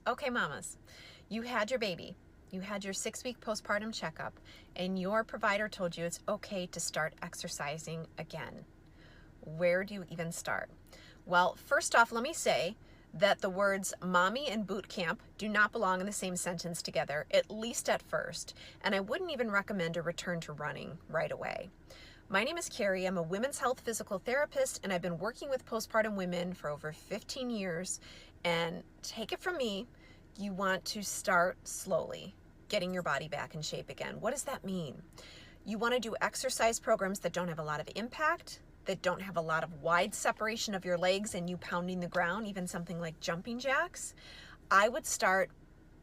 Okay, mamas, you had your baby. You had your 6-week postpartum checkup, and your provider told you it's okay to start exercising again. Where do you even start? Well, first off, let me say that the words mommy and boot camp do not belong in the same sentence together, at least at first, and I wouldn't even recommend a return to running right away. My name is Carrie. I'm a women's health physical therapist, and I've been working with postpartum women for over 15 years. And take it from me, you want to start slowly, getting your body back in shape again. What does that mean? You want to do exercise programs that don't have a lot of impact, that don't have a lot of wide separation of your legs and you pounding the ground, even something like jumping jacks. I would start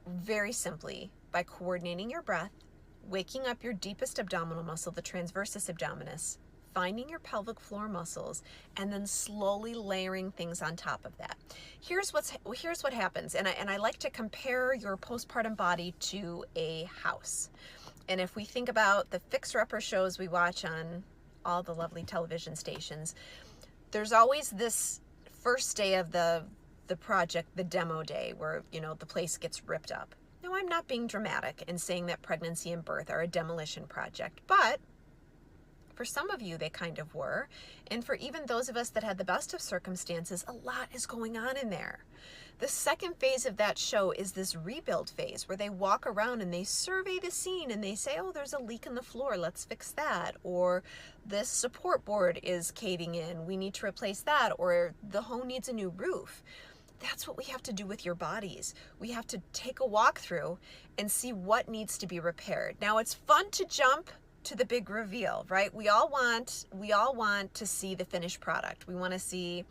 very simply by coordinating your breath, waking up your deepest abdominal muscle, the transversus abdominis, finding your pelvic floor muscles, and then slowly layering things on top of that. Here's what happens, and I like to compare your postpartum body to a house. And if we think about the fixer-upper shows we watch on all the lovely television stations, there's always this first day of the project, the demo day, where the place gets ripped up. Now, I'm not being dramatic in saying that pregnancy and birth are a demolition project, but for some of you, they kind of were. And for even those of us that had the best of circumstances, a lot is going on in there. The second phase of that show is this rebuild phase where they walk around and they survey the scene and they say, oh, there's a leak in the floor, let's fix that. Or this support board is caving in, we need to replace that. Or the home needs a new roof. That's what we have to do with your bodies. We have to take a walk through and see what needs to be repaired. Now, it's fun to jump to the big reveal, right? We all want to see the finished product. We want to see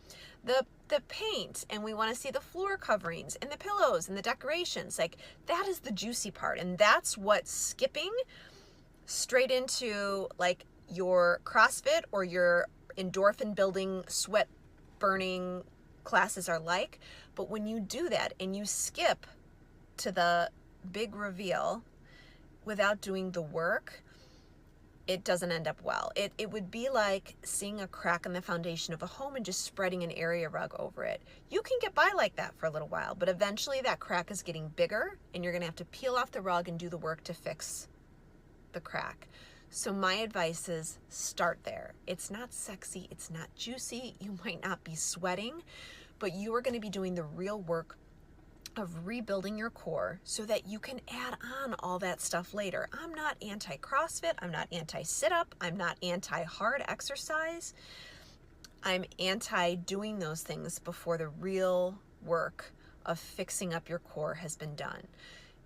the paint, and we want to see the floor coverings and the pillows and the decorations. Like, that is the juicy part, and that's what skipping straight into like your CrossFit or your endorphin building, sweat burning classes are like. But when you do that and you skip to the big reveal without doing the work, it doesn't end up well. It would be like seeing a crack in the foundation of a home and just spreading an area rug over it. You can get by like that for a little while, but eventually that crack is getting bigger and you're gonna have to peel off the rug and do the work to fix the crack. So my advice is start there. It's not sexy, it's not juicy, you might not be sweating, but you are gonna be doing the real work of rebuilding your core so that you can add on all that stuff later. I'm not anti-CrossFit, I'm not anti-sit-up, I'm not anti-hard exercise. I'm anti-doing those things before the real work of fixing up your core has been done.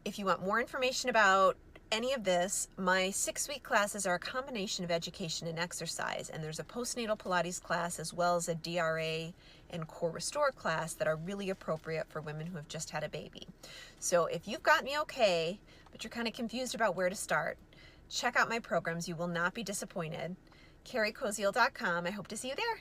If you want more information about any of this, my 6-week classes are a combination of education and exercise, and there's a postnatal Pilates class as well as a DRA and Core Restore class that are really appropriate for women who have just had a baby. So if you've got me okay, but you're kind of confused about where to start, check out my programs. You will not be disappointed. CarrieKoziel.com. I hope to see you there.